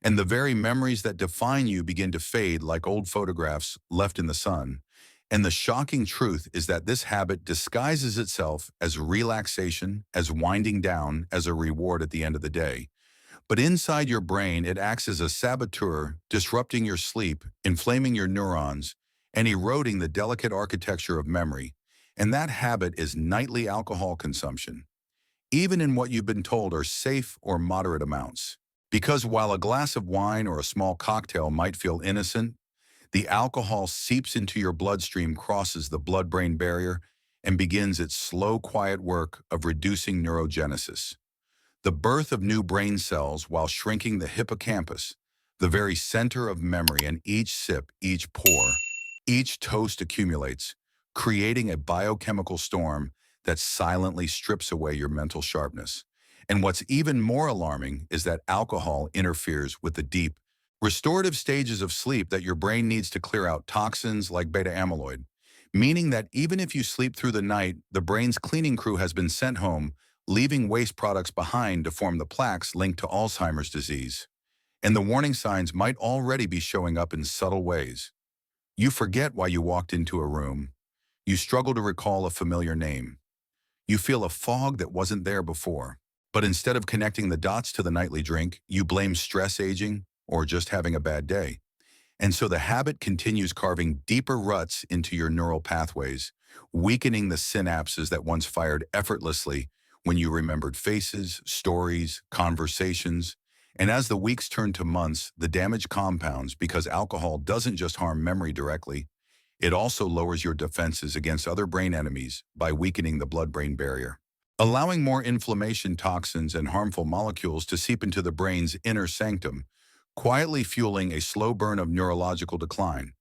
and the very memories that define you begin to fade like old photographs left in the sun. And the shocking truth is that this habit disguises itself as relaxation, as winding down, as a reward at the end of the day. But inside your brain, it acts as a saboteur, disrupting your sleep, inflaming your neurons, and eroding the delicate architecture of memory. And that habit is nightly alcohol consumption, even in what you've been told are safe or moderate amounts. Because while a glass of wine or a small cocktail might feel innocent, the alcohol seeps into your bloodstream, crosses the blood-brain barrier, and begins its slow, quiet work of reducing neurogenesis, the birth of new brain cells while shrinking the hippocampus, the very center of memory. And each sip, each pour, each toast accumulates, creating a biochemical storm that silently strips away your mental sharpness. And what's even more alarming is that alcohol interferes with the deep, restorative stages of sleep that your brain needs to clear out toxins like beta-amyloid, meaning that even if you sleep through the night, the brain's cleaning crew has been sent home, leaving waste products behind to form the plaques linked to Alzheimer's disease. And the warning signs might already be showing up in subtle ways. You forget why you walked into a room. You struggle to recall a familiar name. You feel a fog that wasn't there before. But instead of connecting the dots to the nightly drink, you blame stress, aging, or just having a bad day. And so the habit continues carving deeper ruts into your neural pathways, weakening the synapses that once fired effortlessly when you remembered faces, stories, conversations. And as the weeks turn to months, the damage compounds because alcohol doesn't just harm memory directly, it also lowers your defenses against other brain enemies by weakening the blood-brain barrier, allowing more inflammation, toxins, and harmful molecules to seep into the brain's inner sanctum, quietly fueling a slow burn of neurological decline.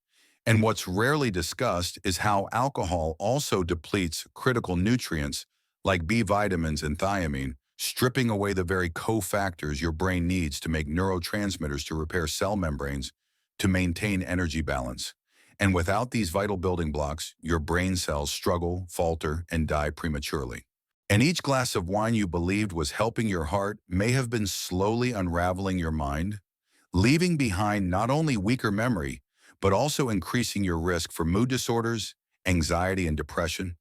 And what's rarely discussed is how alcohol also depletes critical nutrients like B vitamins and thiamine, stripping away the very cofactors your brain needs to make neurotransmitters to repair cell membranes to maintain energy balance. And without these vital building blocks, your brain cells struggle, falter, and die prematurely. And each glass of wine you believed was helping your heart may have been slowly unraveling your mind, leaving behind not only weaker memory, but also increasing your risk for mood disorders, anxiety, and depression.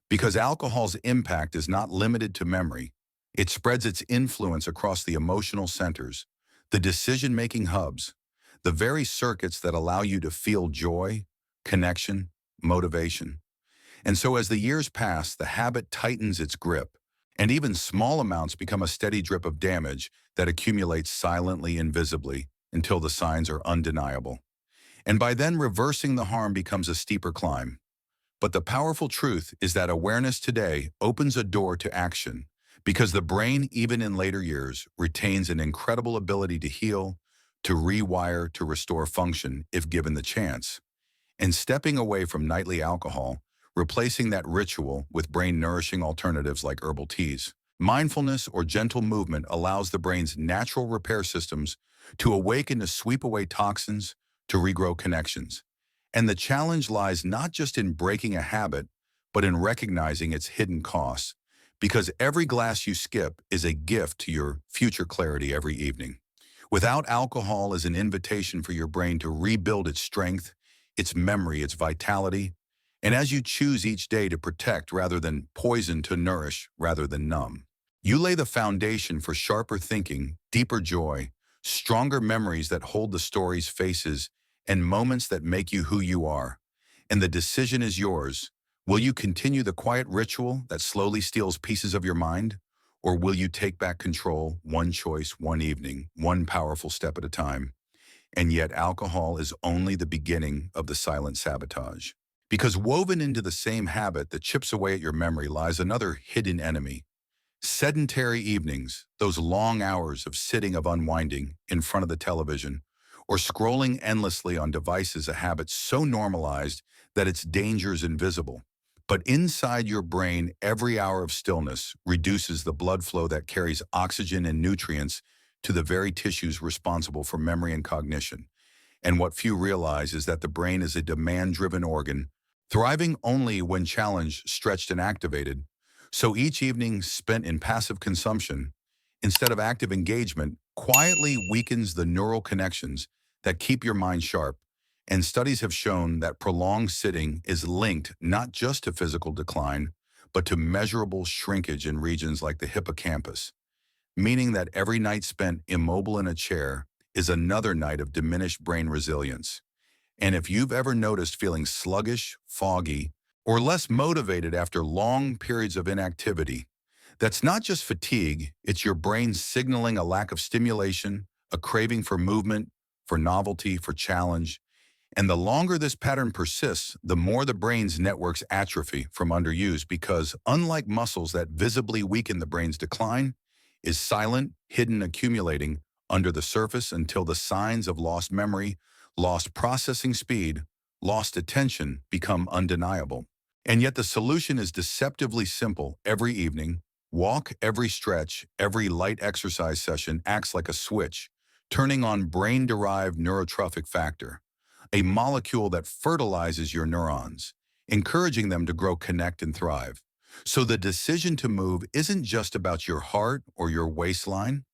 Because alcohol's impact is not limited to memory, it spreads its influence across the emotional centers, the decision-making hubs, the very circuits that allow you to feel joy, connection, motivation. And so as the years pass, the habit tightens its grip, and even small amounts become a steady drip of damage that accumulates silently, invisibly, until the signs are undeniable. And by then, reversing the harm becomes a steeper climb. But the powerful truth is that awareness today opens a door to action, because the brain, even in later years, retains an incredible ability to heal, to rewire, to restore function if given the chance. And stepping away from nightly alcohol, replacing that ritual with brain-nourishing alternatives like herbal teas, mindfulness, or gentle movement allows the brain's natural repair systems to awaken, to sweep away toxins, to regrow connections. And the challenge lies not just in breaking a habit, but in recognizing its hidden costs, because every glass you skip is a gift to your future clarity every evening. Without alcohol is an invitation for your brain to rebuild its strength, its memory, its vitality. And as you choose each day to protect rather than poison, to nourish rather than numb, you lay the foundation for sharper thinking, deeper joy, stronger memories that hold the stories, faces, and moments that make you who you are. And the decision is yours. Will you continue the quiet ritual that slowly steals pieces of your mind? Or will you take back control, one choice, one evening, one powerful step at a time? And yet alcohol is only the beginning of the silent sabotage. Because woven into the same habit that chips away at your memory lies another hidden enemy. Sedentary evenings, those long hours of sitting, of unwinding in front of the television, or scrolling endlessly on devices, a habit so normalized that its danger is invisible. But inside your brain, every hour of stillness reduces the blood flow that carries oxygen and nutrients to the very tissues responsible for memory and cognition. And what few realize is that the brain is a demand-driven organ, thriving only when challenged, stretched, and activated. So each evening spent in passive consumption, instead of active engagement, quietly weakens the neural connections that keep your mind sharp, and studies have shown that prolonged sitting is linked not just to physical decline, but to measurable shrinkage in regions like the hippocampus, meaning that every night spent immobile in a chair is another night of diminished brain resilience. And if you've ever noticed feeling sluggish, foggy, or less motivated after long periods of inactivity, that's not just fatigue, it's your brain signaling a lack of stimulation, a craving for movement, for novelty, for challenge. And the longer this pattern persists, the more the brain's networks atrophy from underuse because, unlike muscles that visibly weaken the brain's decline, is silent, hidden, accumulating under the surface until the signs of lost memory, lost processing speed, lost attention become undeniable. And yet the solution is deceptively simple every evening. Walk, every stretch, every light exercise session acts like a switch, turning on brain-derived neurotrophic factor, a molecule that fertilizes your neurons, encouraging them to grow, connect, and thrive. So the decision to move isn't just about your heart or your waistline.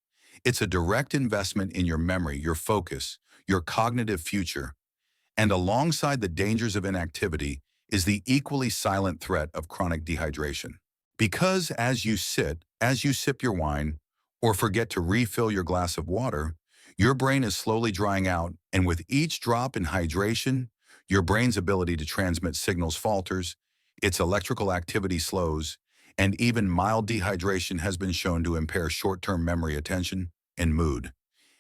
It's a direct investment in your memory, your focus, your cognitive future. And alongside the dangers of inactivity is the equally silent threat of chronic dehydration. Because as you sip your wine, or forget to refill your glass of water, your brain is slowly drying out, and with each drop in hydration, your brain's ability to transmit signals falters, its electrical activity slows, and even mild dehydration has been shown to impair short-term memory, attention, and mood.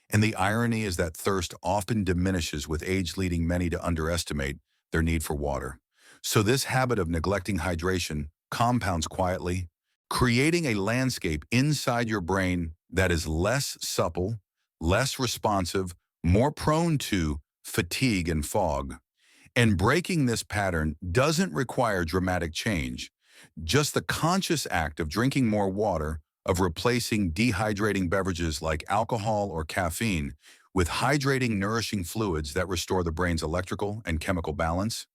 And the irony is that thirst often diminishes with age, leading many to underestimate their need for water. So this habit of neglecting hydration compounds quietly, creating a landscape inside your brain that is less supple, less responsive, more prone to fatigue and fog. And breaking this pattern doesn't require dramatic change. Just the conscious act of drinking more water, of replacing dehydrating beverages like alcohol or caffeine with hydrating, nourishing fluids that restore the brain's electrical and chemical balance.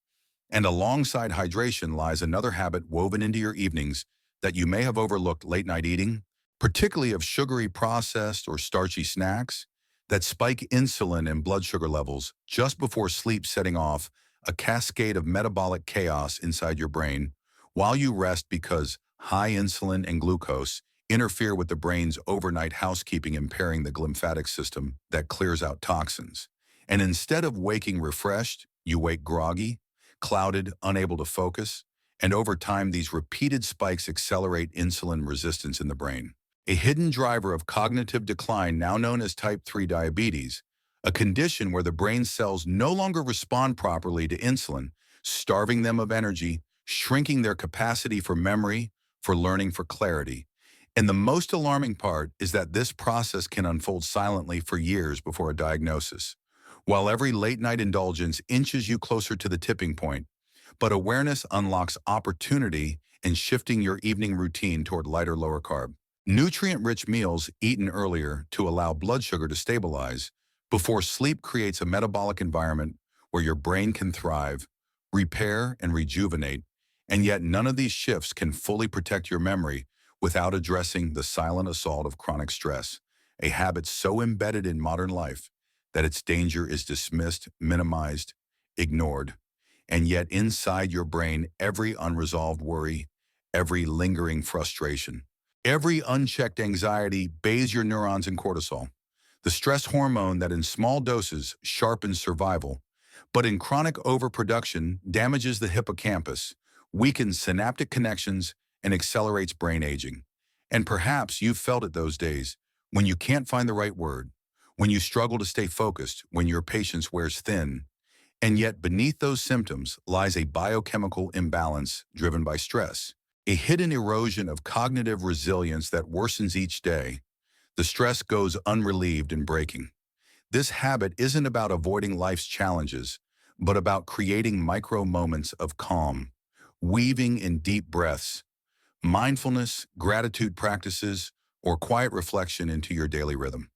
And alongside hydration lies another habit woven into your evenings that you may have overlooked: late-night eating, particularly of sugary, processed, or starchy snacks that spike insulin and blood sugar levels just before sleep, setting off a cascade of metabolic chaos inside your brain while you rest, because high insulin and glucose interfere with the brain's overnight housekeeping, impairing the glymphatic system that clears out toxins. And instead of waking refreshed, you wake groggy, clouded, unable to focus, and over time these repeated spikes accelerate insulin resistance in the brain, a hidden driver of cognitive decline now known as type 3 diabetes, a condition where the brain cells no longer respond properly to insulin, starving them of energy, shrinking their capacity for memory, for learning, for clarity. And the most alarming part is that this process can unfold silently for years before a diagnosis, while every late-night indulgence inches you closer to the tipping point. But awareness unlocks opportunity in shifting your evening routine toward lighter, lower carb, nutrient-rich meals eaten earlier to allow blood sugar to stabilize before sleep creates a metabolic environment where your brain can thrive, repair, and rejuvenate. And yet none of these shifts can fully protect your memory without addressing the silent assault of chronic stress, a habit so embedded in modern life that its danger is dismissed, minimized, ignored. And yet inside your brain, every unresolved worry, every lingering frustration, every unchecked anxiety bathes your neurons in cortisol, the stress hormone that in small doses sharpens survival, but in chronic overproduction damages the hippocampus, weakens synaptic connections, and accelerates brain aging. And perhaps you've felt it those days when you can't find the right word, when you struggle to stay focused, when your patience wears thin. And yet beneath those symptoms lies a biochemical imbalance driven by stress, a hidden erosion of cognitive resilience that worsens each day. The stress goes unrelieved and breaking. This habit isn't about avoiding life's challenges, but about creating micro moments of calm, weaving in deep breaths, mindfulness, gratitude practices, or quiet reflection into your daily rhythm.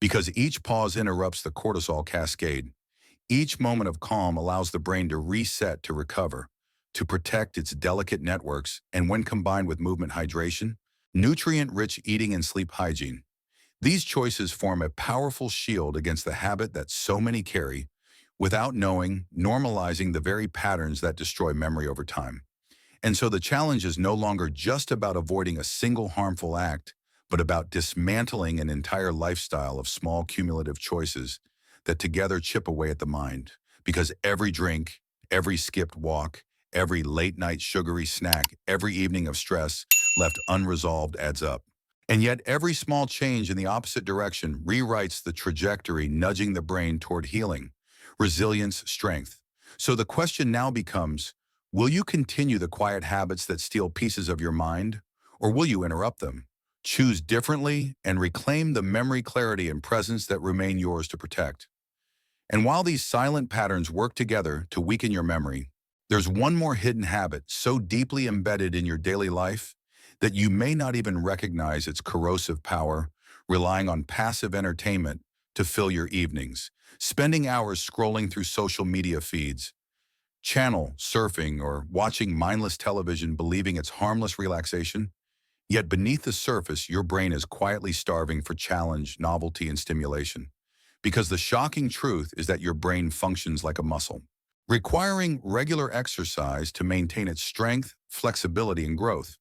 Because each pause interrupts the cortisol cascade. Each moment of calm allows the brain to reset, to recover, to protect its delicate networks, and when combined with movement, hydration, nutrient-rich eating, and sleep hygiene, These choices form a powerful shield against the habit that so many carry, without knowing, normalizing the very patterns that destroy memory over time. And so the challenge is no longer just about avoiding a single harmful act, but about dismantling an entire lifestyle of small cumulative choices that together chip away at the mind. Because every drink, every skipped walk, every late night sugary snack, every evening of stress left unresolved adds up. And yet every small change in the opposite direction rewrites the trajectory, nudging the brain toward healing, resilience, strength. So the question now becomes, will you continue the quiet habits that steal pieces of your mind, or will you interrupt them? Choose differently and reclaim the memory clarity and presence that remain yours to protect. And while these silent patterns work together to weaken your memory, there's one more hidden habit so deeply embedded in your daily life that you may not even recognize its corrosive power, relying on passive entertainment to fill your evenings, spending hours scrolling through social media feeds, channel surfing, or watching mindless television believing it's harmless relaxation. Yet beneath the surface, your brain is quietly starving for challenge, novelty, and stimulation. Because the shocking truth is that your brain functions like a muscle, requiring regular exercise to maintain its strength, flexibility, and growth.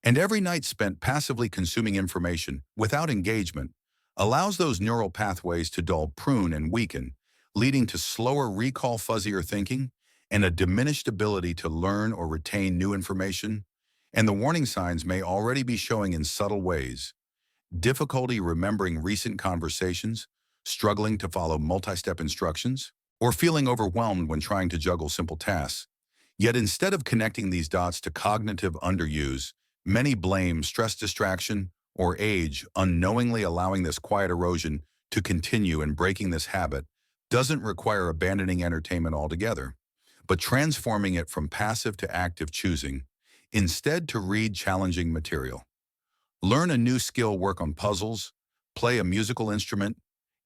And every night spent passively consuming information without engagement allows those neural pathways to dull, prune, and weaken, leading to slower recall, fuzzier thinking, and a diminished ability to learn or retain new information. And the warning signs may already be showing in subtle ways: difficulty remembering recent conversations, struggling to follow multi-step instructions, or feeling overwhelmed when trying to juggle simple tasks. Yet instead of connecting these dots to cognitive underuse, many blame stress, distraction, or age, unknowingly allowing this quiet erosion to continue. And breaking this habit doesn't require abandoning entertainment altogether, but transforming it from passive to active, choosing instead to read challenging material, learn a new skill, work on puzzles, play a musical instrument,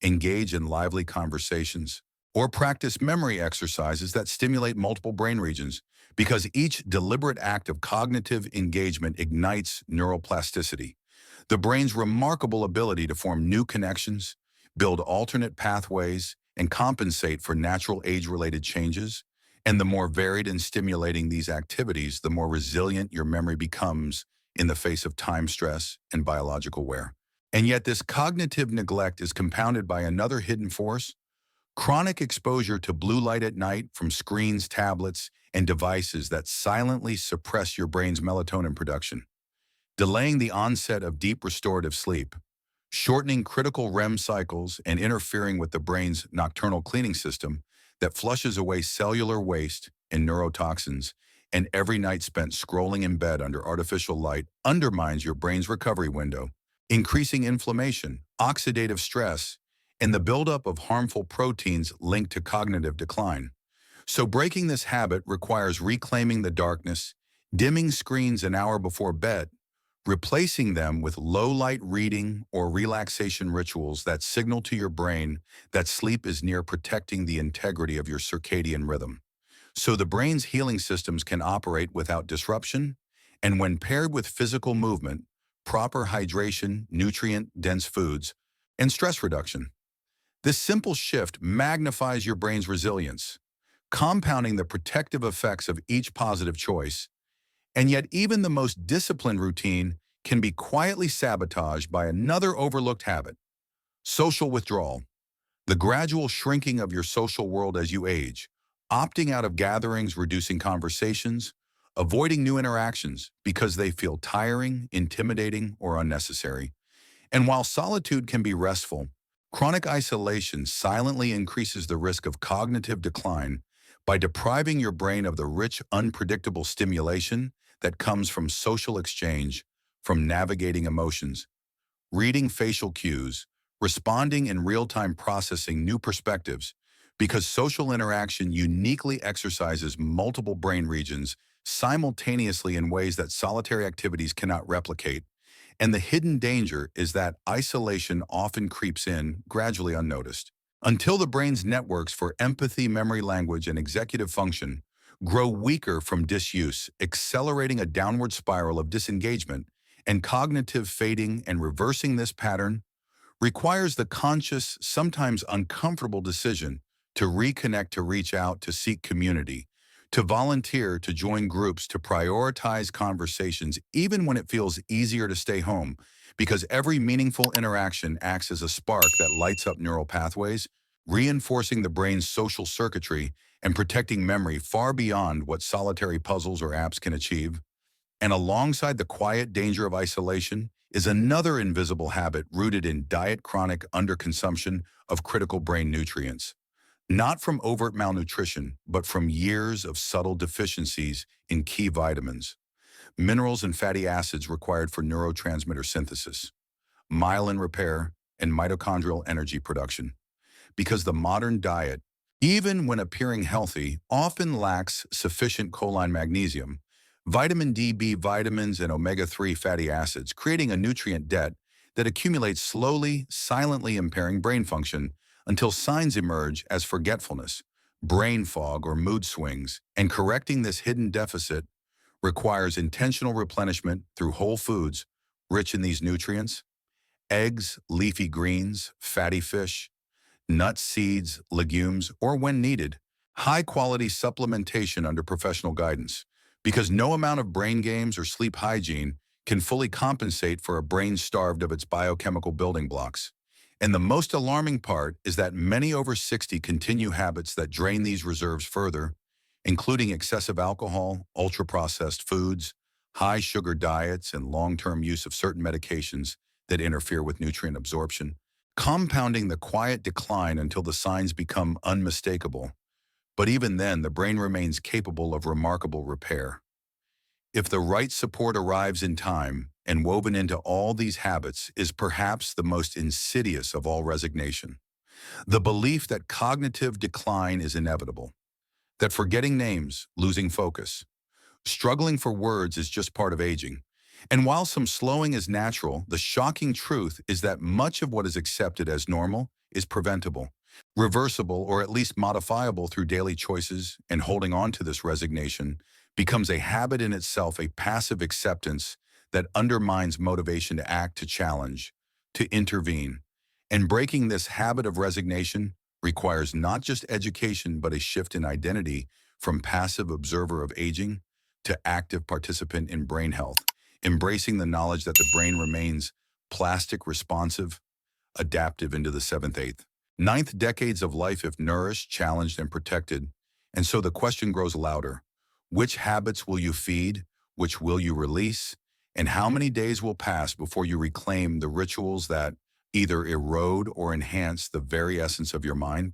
engage in lively conversations, or practice memory exercises that stimulate multiple brain regions, because each deliberate act of cognitive engagement ignites neuroplasticity, the brain's remarkable ability to form new connections, build alternate pathways, and compensate for natural age-related changes. And the more varied and stimulating these activities, the more resilient your memory becomes in the face of time, stress, and biological wear. And yet this cognitive neglect is compounded by another hidden force: chronic exposure to blue light at night from screens, tablets, and devices that silently suppress your brain's melatonin production, delaying the onset of deep restorative sleep, shortening critical REM cycles, and interfering with the brain's nocturnal cleaning system that flushes away cellular waste and neurotoxins. And every night spent scrolling in bed under artificial light undermines your brain's recovery window, increasing inflammation, oxidative stress, and the buildup of harmful proteins linked to cognitive decline. So breaking this habit requires reclaiming the darkness, dimming screens an hour before bed, replacing them with low-light reading or relaxation rituals that signal to your brain that sleep is near, protecting the integrity of your circadian rhythm, so the brain's healing systems can operate without disruption. And when paired with physical movement, proper hydration, nutrient-dense foods, and stress reduction, this simple shift magnifies your brain's resilience, compounding the protective effects of each positive choice. And yet even the most disciplined routine can be quietly sabotaged by another overlooked habit: social withdrawal, the gradual shrinking of your social world as you age, opting out of gatherings, reducing conversations, avoiding new interactions because they feel tiring, intimidating, or unnecessary. And while solitude can be restful, chronic isolation silently increases the risk of cognitive decline by depriving your brain of the rich, unpredictable stimulation that comes from social exchange, from navigating emotions, reading facial cues, responding in real-time, processing new perspectives, because social interaction uniquely exercises multiple brain regions simultaneously in ways that solitary activities cannot replicate. And the hidden danger is that isolation often creeps in, gradually unnoticed, until the brain's networks for empathy, memory, language, and executive function grow weaker from disuse, accelerating a downward spiral of disengagement and cognitive fading. And reversing this pattern requires the conscious, sometimes uncomfortable decision to reconnect, to reach out, to seek community, to volunteer, to join groups, to prioritize conversations, even when it feels easier to stay home, because every meaningful interaction acts as a spark that lights up neural pathways, reinforcing the brain's social circuitry and protecting memory far beyond what solitary puzzles or apps can achieve. And alongside the quiet danger of isolation is another invisible habit rooted in diet chronic underconsumption of critical brain nutrients. Not from overt malnutrition, but from years of subtle deficiencies in key vitamins, minerals and fatty acids required for neurotransmitter synthesis, myelin repair, and mitochondrial energy production. Because the modern diet, even when appearing healthy, often lacks sufficient choline magnesium, vitamin D, B vitamins, and omega-3 fatty acids, creating a nutrient debt that accumulates slowly, silently impairing brain function until signs emerge as forgetfulness, brain fog, or mood swings, and correcting this hidden deficit requires intentional replenishment through whole foods rich in these nutrients: eggs, leafy greens, fatty fish, nuts, seeds, legumes, or when needed, high-quality supplementation under professional guidance, because no amount of brain games or sleep hygiene can fully compensate for a brain starved of its biochemical building blocks. And the most alarming part is that many over 60 continue habits that drain these reserves further, including excessive alcohol, ultra-processed foods, high-sugar diets, and long-term use of certain medications that interfere with nutrient absorption, compounding the quiet decline until the signs become unmistakable. But even then, the brain remains capable of remarkable repair. If the right support arrives in time, and woven into all these habits is perhaps the most insidious of all resignation. The belief that cognitive decline is inevitable, that forgetting names, losing focus, struggling for words is just part of aging. And while some slowing is natural, the shocking truth is that much of what is accepted as normal is preventable, reversible, or at least modifiable through daily choices, and holding on to this resignation becomes a habit in itself, a passive acceptance that undermines motivation to act, to challenge, to intervene. And breaking this habit of resignation requires not just education, but a shift in identity from passive observer of aging to active participant in brain health, embracing the knowledge that the brain remains plastic, responsive, adaptive into the seventh, eighth, ninth decades of life if nourished, challenged, and protected. And so the question grows louder. Which habits will you feed? Which will you release? And how many days will pass before you reclaim the rituals that either erode or enhance the very essence of your mind?